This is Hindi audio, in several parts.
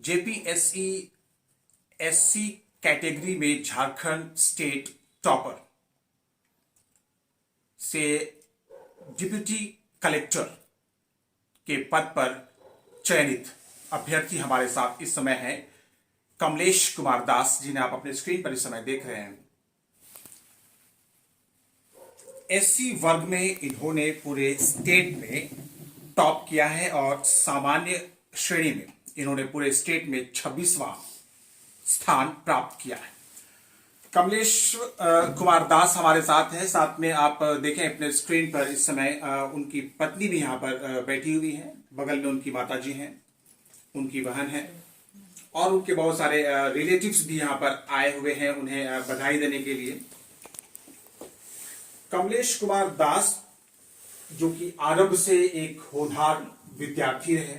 जेपीएससी एससी कैटेगरी में झारखंड स्टेट टॉपर से डिप्टी कलेक्टर के पद पर चयनित अभ्यर्थी हमारे साथ इस समय हैं कमलेश कुमार दास, जिन्हें आप अपने स्क्रीन पर इस समय देख रहे हैं। एससी वर्ग में इन्होंने पूरे स्टेट में टॉप किया है और सामान्य श्रेणी में इन्होंने पूरे स्टेट में 26वां स्थान प्राप्त किया है। कमलेश कुमार दास हमारे साथ हैं। साथ में आप देखें अपने स्क्रीन पर इस समय उनकी पत्नी भी यहां पर बैठी हुई है, बगल में उनकी माताजी हैं, उनकी बहन है और उनके बहुत सारे रिलेटिव्स भी यहां पर आए हुए हैं उन्हें बधाई देने के लिए। कमलेश कुमार दास जो कि आरंभ से एक होनहार विद्यार्थी रहे,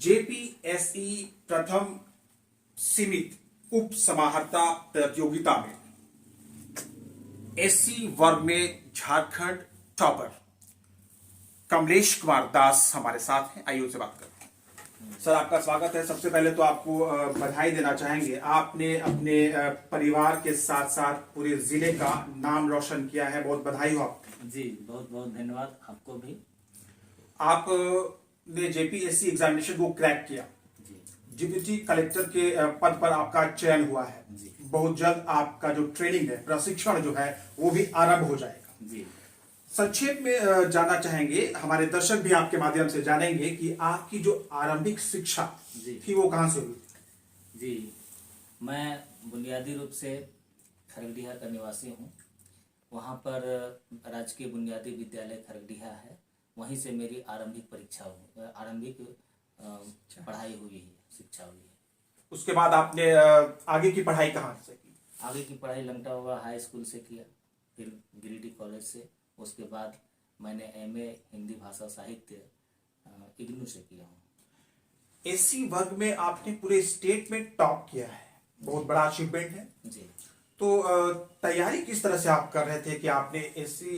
जेपीएससी प्रथम सीमित उप समाहर्ता प्रतियोगिता में एससी वर्ग में झारखंड टॉपर कमलेश कुमार दास हमारे साथ हैं। आइए उनसे बात करते हैं। सर, आपका स्वागत है। सबसे पहले तो आपको बधाई देना चाहेंगे। आपने अपने परिवार के साथ साथ पूरे जिले का नाम रोशन किया है। बहुत बधाई हो आपको। जी, बहुत बहुत धन्यवाद आपको भी। आपने जेपीएससी एग्जामिनेशन को क्रैक किया, डिप्टी कलेक्टर के पद पर आपका चयन हुआ है। बहुत जल्द आपका जो ट्रेनिंग है, प्रशिक्षण जो है, वो भी आरंभ हो जाएगा। जी, संक्षेप में जानना चाहेंगे, हमारे दर्शक भी आपके माध्यम से जानेंगे कि आपकी जो आरंभिक शिक्षा थी वो कहाँ से हुई? जी, मैं बुनियादी रूप से खरगडीहा का निवासी हूँ। वहाँ पर राजकीय बुनियादी विद्यालय खरगडीहा है, वहीं से मेरी आरंभिक पढ़ाई हुई है, शिक्षा हुई है। उसके बाद आपने आगे की पढ़ाई कहाँ से की? आगे की पढ़ाई लंगटा हुआ हाई स्कूल से किया, फिर गिरिडीह कॉलेज से। उसके बाद मैंने एमए हिंदी भाषा साहित्य इग्नू से किया हूँ। एससी वर्ग में आपने पूरे स्टेट में टॉप किया है, बहुत बड़ा अचीवमेंट है। जी, तो तैयारी किस तरह से आप कर रहे थे कि आपने एससी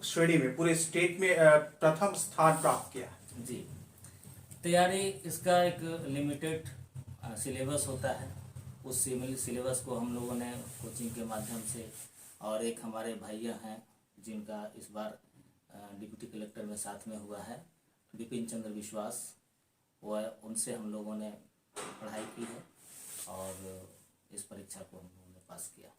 श्रेणी में पूरे स्टेट में प्रथम स्थान प्राप्त किया? जी, तैयारी इसका एक लिमिटेड सिलेबस होता है। उस सिलेबस को हम लोगों ने कोचिंग के माध्यम से, और एक हमारे भैया हैं जिनका इस बार डिप्टी कलेक्टर में साथ में हुआ है, विपिन चंद्र विश्वास, वह उनसे हम लोगों ने पढ़ाई की है और इस परीक्षा को हम लोगों ने पास किया।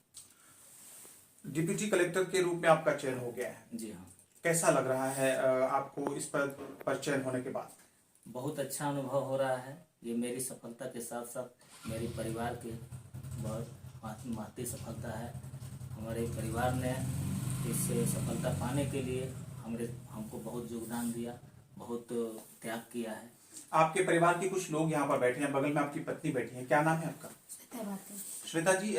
डिप्टी कलेक्टर के रूप में आपका चयन हो गया है। जी हाँ। कैसा लग रहा है आपको इस पद पर चयन होने के बाद? बहुत अच्छा अनुभव हो रहा है। ये मेरी सफलता के साथ साथ मेरे परिवार की बहुत महती सफलता है। हमारे परिवार ने इस सफलता पाने के लिए हमको बहुत योगदान दिया, बहुत त्याग किया है। आपके परिवार के कुछ लोग यहाँ पर बैठे हैं, बगल में आपकी पत्नी बैठी है। क्या नाम है आपका? श्वेता जी,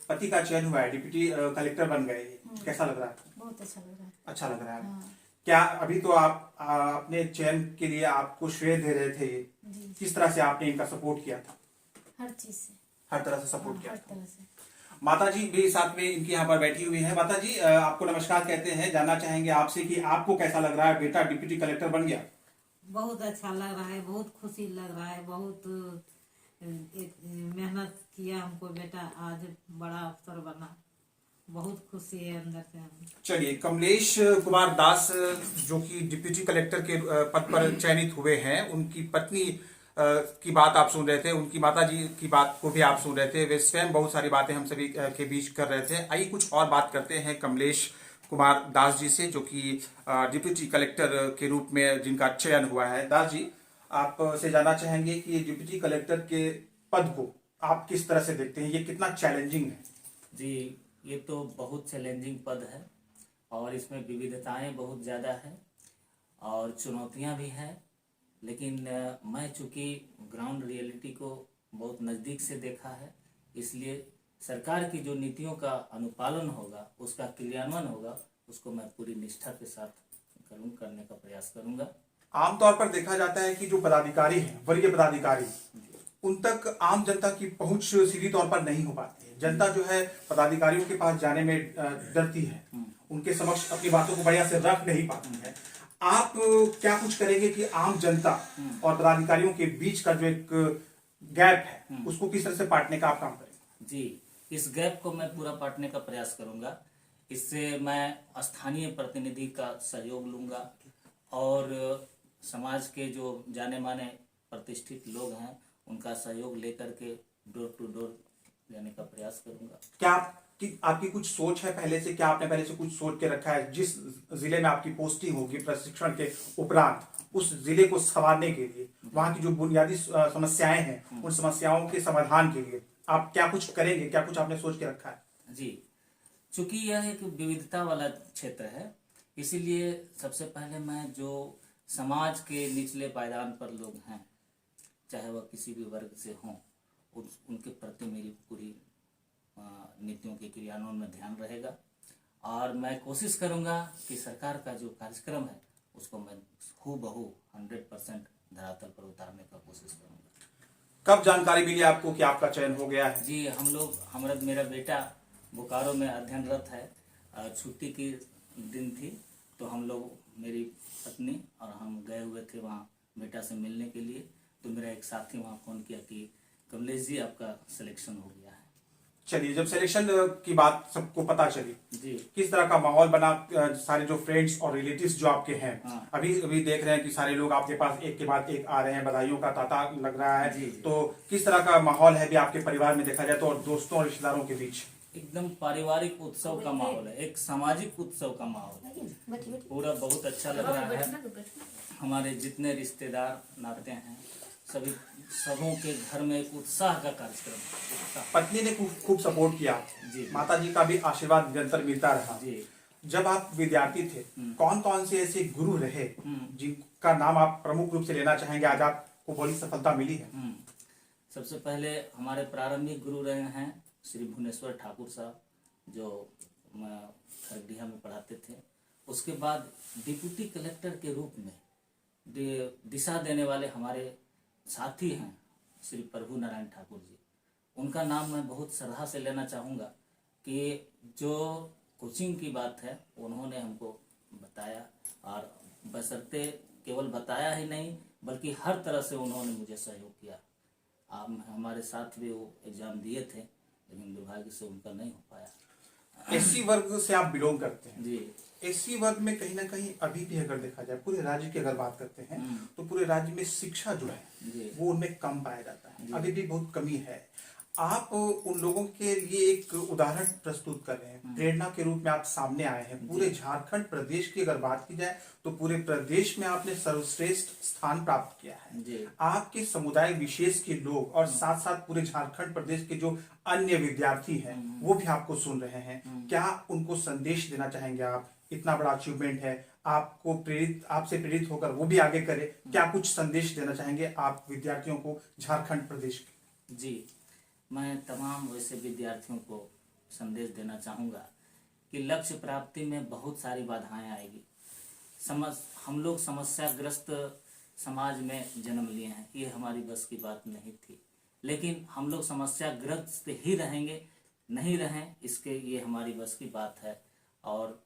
पति का चयन हुआ है, डिप्टी कलेक्टर बन गए, कैसा लग रहा है? बहुत अच्छा लग रहा है। अच्छा लग रहा है। हाँ। क्या अभी तो आप अपने चयन के लिए आपको श्रेय दे रहे थे, किस तरह से आपने इनका सपोर्ट किया था? हर चीज से, हर तरह से सपोर्ट किया हर था। तरह से। माता जी भी साथ में इनकी यहाँ पर बैठी हुई है। माता जी, आपको नमस्कार कहते हैं। जानना चाहेंगे आपसे कि आपको कैसा लग रहा है, बेटा डिप्टी कलेक्टर बन गया? बहुत अच्छा लग रहा है, बहुत खुशी लग रहा है। बहुत मेहनत किया हमको बेटा, आज बड़ा अफसर बना। बहुत खुशी है अंदर से हम। चलिए, कमलेश कुमार दास जो कि डिप्टी कलेक्टर के पद पर चयनित हुए हैं, उनकी पत्नी की बात आप सुन रहे थे, उनकी माताजी की बात को भी आप सुन रहे थे। वे स्वयं बहुत सारी बातें हम सभी के बीच कर रहे थे। आइए कुछ और बात करते हैं कमलेश कुमार दास जी से, जो कि डिप्टी कलेक्टर के रूप में जिनका चयन हुआ है। दास जी, आपसे जानना चाहेंगे कि डिप्टी कलेक्टर के पद को आप किस तरह से देखते हैं, ये कितना चैलेंजिंग है? जी, ये तो बहुत चैलेंजिंग पद है और इसमें विविधताएं बहुत ज़्यादा हैं और चुनौतियां भी हैं। लेकिन मैं चूँकि ग्राउंड रियलिटी को बहुत नज़दीक से देखा है, इसलिए सरकार की जो नीतियों का अनुपालन होगा, उसका क्रियान्वयन होगा, उसको मैं पूरी निष्ठा के साथ करने का प्रयास करूंगा। आमतौर पर देखा जाता है कि जो पदाधिकारी हैं, वरीय पदाधिकारी, उन तक आम जनता की पहुंच सीधी तौर पर नहीं हो पाती है। जनता जो है पदाधिकारियों के पास जाने में डरती है, उनके समक्ष अपनी बातों को बढ़िया से रख नहीं पाती है। आप क्या कुछ करेंगे कि आम जनता और पदाधिकारियों के बीच का जो एक गैप है उसको किस तरह से पाटने का आप काम करेंगे? जी, इस गैप को मैं पूरा पाटने का प्रयास करूंगा। इससे मैं स्थानीय प्रतिनिधि का सहयोग लूंगा और समाज के जो जाने माने प्रतिष्ठित लोग हैं उनका सहयोग लेकर के डोर टू डोर जाने का प्रयास करूंगा। क्या आपकी कुछ सोच है पहले से? क्या आपने पहले से कुछ सोच के रखा है जिस जिले में आपकी पोस्टिंग होगी प्रशिक्षण के उपरांत उस जिले को संवारने के लिए, वहां की जो बुनियादी समस्याएं हैं उन समस्याओं के समाधान के लिए आप क्या कुछ करेंगे? क्या कुछ आपने सोच के रखा है? जी, चूंकि यह एक विविधता वाला क्षेत्र है, इसीलिए सबसे पहले मैं जो समाज के निचले पायदान पर लोग हैं, चाहे वह किसी भी वर्ग से हों, उनके प्रति मेरी पूरी नीतियों के क्रियान्वयन में ध्यान रहेगा और मैं कोशिश करूंगा कि सरकार का जो कार्यक्रम है उसको मैं हूबहू 100% धरातल पर उतारने का कोशिश करूंगा। कब जानकारी मिली आपको कि आपका चयन हो गया है? जी, मेरा बेटा बोकारो में अध्ययनरत है। छुट्टी की दिन थी तो हम लोग मेरी पत्नी और हम गए हुए थे वहाँ बेटा से मिलने के लिए। तो मेरा एक साथी वहाँ फ़ोन किया कि कमलेश जी आपका सिलेक्शन हो गया है। चलिए, जब सिलेक्शन की बात सबको पता चली जी, किस तरह का माहौल बना? सारे जो फ्रेंड्स और रिलेटिव्स जो आपके हैं हाँ। अभी अभी देख रहे हैं कि सारे लोग आपके पास एक के बाद एक आ रहे हैं, बधाइयों का तांता लग रहा है। जी, जी। तो किस तरह का माहौल है भी आपके परिवार में देखा जाए तो, और दोस्तों और रिश्तेदारों के बीच? एकदम पारिवारिक उत्सव का माहौल है, एक सामाजिक उत्सव का माहौल है। पूरा बहुत अच्छा लग रहा है। हमारे जितने रिश्तेदार नाते हैं सबों के घर में एक उत्साह का कार्यक्रम है। उत्साह। पत्नी ने खूब सपोर्ट किया, जी। माता जी का भी आशीर्वाद निरंतर मिलता रहा। जी। जब आप विद्यार्थी थे कौन कौन से ऐसे गुरु रहे जिनका नाम आप प्रमुख रूप से लेना चाहेंगे? आज आपको बड़ी सफलता मिली है। सबसे पहले हमारे प्रारंभिक गुरु रहे हैं श्री भुवनेश्वर ठाकुर साहब, जो खरडिया में पढ़ाते थे। उसके बाद डिप्टी कलेक्टर के रूप में दिशा देने वाले हमारे साथी हैं श्री प्रभु नारायण ठाकुर जी। उनका नाम मैं बहुत श्रद्धा से लेना चाहूँगा कि जो कोचिंग की बात है उन्होंने हमको बताया, और बशर्ते केवल बताया ही नहीं बल्कि हर तरह से उन्होंने मुझे सहयोग किया। हमारे साथ भी वो एग्ज़ाम दिए थे लेकिन दुर्भाग्य से उनका नहीं हो पाया। एससी वर्ग से आप बिलोंग करते हैं। जी। एससी वर्ग में कहीं ना कहीं अभी भी अगर देखा जाए पूरे राज्य की अगर बात करते हैं तो पूरे राज्य में शिक्षा जो है वो उनमें कम पाया जाता है, अभी भी बहुत कमी है। आप उन लोगों के लिए एक उदाहरण प्रस्तुत कर रहे हैं, प्रेरणा के रूप में आप सामने आए हैं। पूरे झारखंड प्रदेश की अगर बात की जाए तो पूरे प्रदेश में आपने सर्वश्रेष्ठ स्थान प्राप्त किया है। आपके समुदाय विशेष के लोग और साथ साथ पूरे झारखंड प्रदेश के जो अन्य विद्यार्थी हैं वो भी आपको सुन रहे हैं। क्या उनको संदेश देना चाहेंगे आप? इतना बड़ा अचीवमेंट है, आपसे प्रेरित होकर वो भी आगे करे। क्या कुछ संदेश देना चाहेंगे आप विद्यार्थियों को झारखंड प्रदेश के? जी, मैं तमाम वैसे विद्यार्थियों को संदेश देना चाहूँगा कि लक्ष्य प्राप्ति में बहुत सारी बाधाएं आएगी। हम लोग समस्याग्रस्त समाज में जन्म लिए हैं, ये हमारी बस की बात नहीं थी, लेकिन हम लोग समस्याग्रस्त ही रहेंगे, नहीं रहें इसके ये हमारी बस की बात है। और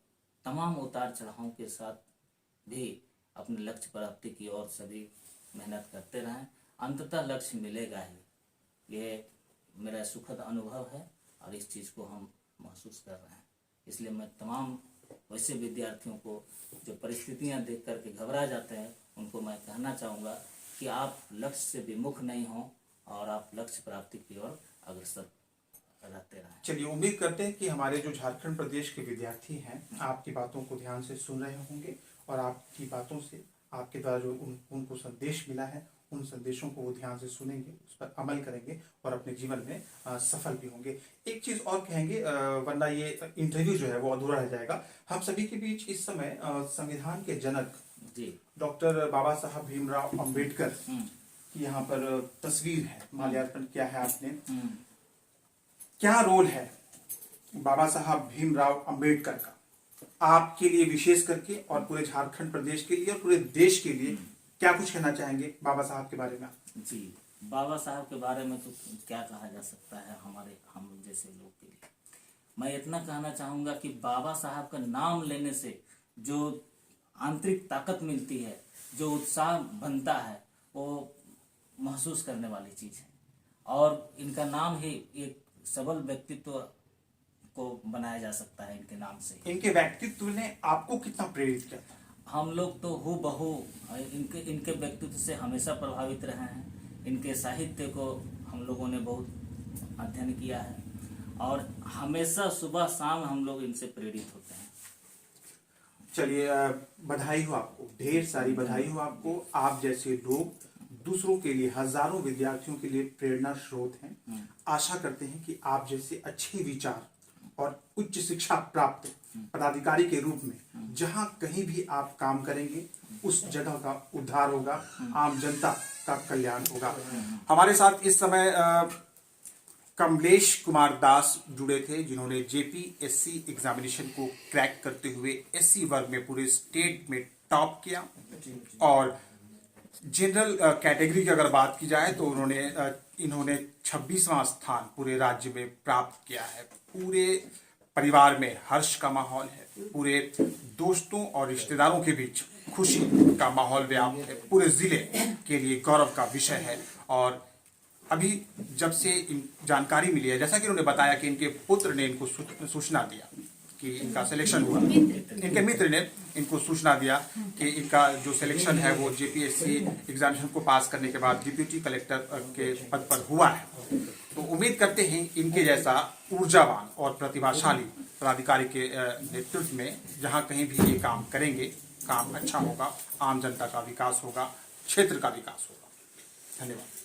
तमाम उतार चढ़ावों के साथ भी अपने लक्ष्य प्राप्ति की ओर सभी मेहनत करते रहें, अंततः लक्ष्य मिलेगा ही। ये मेरा सुखद अनुभव है और इस चीज़ को हम महसूस कर रहे हैं। इसलिए मैं तमाम वैसे विद्यार्थियों को जो परिस्थितियां देख कर के घबरा जाते हैं उनको मैं कहना चाहूँगा कि आप लक्ष्य से विमुख नहीं हों और आप लक्ष्य प्राप्ति की ओर अग्रसर रहते रहें। चलिए, उम्मीद करते हैं कि हमारे जो झारखंड प्रदेश के विद्यार्थी हैं आपकी बातों को ध्यान से सुन रहे होंगे और आपकी बातों से आपके द्वारा जो उनको संदेश मिला है उन संदेशों को वो ध्यान से सुनेंगे, उस पर अमल करेंगे और अपने जीवन में सफल भी होंगे। एक चीज और कहेंगे वरना ये इंटरव्यू जो है वो अधूरा रह जाएगा। हम सभी के बीच इस समय संविधान के जनक डॉक्टर बाबा साहब भीमराव अंबेडकर की यहाँ पर तस्वीर है, माल्यार्पण किया है आपने। क्या रोल है बाबा साहब भीमराव अंबेडकर का आपके लिए विशेष करके और पूरे झारखंड प्रदेश के लिए और पूरे देश के लिए? क्या कुछ कहना चाहेंगे बाबा साहब के बारे में? जी, बाबा साहब के बारे में तो क्या कहा जा सकता है हम जैसे लोग के लिए। मैं इतना कहना चाहूँगा कि बाबा साहब का नाम लेने से जो आंतरिक ताकत मिलती है, जो उत्साह बनता है, वो महसूस करने वाली चीज़ है। और इनका नाम ही एक सबल व्यक्तित्व को बनाया जा सकता है इनके नाम से। इनके व्यक्तित्व ने आपको कितना प्रेरित किया था? हम लोग तो हूबहू इनके व्यक्तित्व से हमेशा प्रभावित रहे हैं। इनके साहित्य को हम लोगों ने बहुत अध्ययन किया है और हमेशा सुबह शाम हम लोग इनसे प्रेरित होते हैं। चलिए, बधाई हो आपको, ढेर सारी बधाई हो आपको। आप जैसे लोग दूसरों के लिए, हजारों विद्यार्थियों के लिए प्रेरणा स्रोत हैं। आशा करते हैं कि आप जैसे अच्छे विचार और उच्च शिक्षा प्राप्त पदाधिकारी के रूप में जहां कहीं भी आप काम करेंगे, उस जगह का उद्धार होगा, आम जनता का कल्याण होगा। हमारे साथ इस समय कमलेश कुमार दास जुड़े थे, जिन्होंने जेपीएससी एग्जामिनेशन को क्रैक करते हुए एससी वर्ग में पूरे स्टेट में टॉप किया। और जनरल कैटेगरी की अगर बात की जाए तो इन्होंने 26वां स्थान पूरे राज्य में प्राप्त किया है। पूरे परिवार में हर्ष का माहौल है, पूरे दोस्तों और रिश्तेदारों के बीच खुशी का माहौल व्याप्त है, पूरे जिले के लिए गौरव का विषय है। और अभी जब से जानकारी मिली है, जैसा कि उन्होंने बताया कि इनके पुत्र ने इनको सूचना दिया कि इनका सिलेक्शन हुआ, इनके मित्र ने इनको सूचना दिया कि इनका जो सिलेक्शन है वो जेपीएससी एग्जामिनेशन को पास करने के बाद डिप्टी कलेक्टर के पद पर हुआ है। तो उम्मीद करते हैं इनके जैसा ऊर्जावान और प्रतिभाशाली पदाधिकारी के नेतृत्व में जहां कहीं भी ये काम करेंगे, काम अच्छा होगा, आम जनता का विकास होगा, क्षेत्र का विकास होगा। धन्यवाद।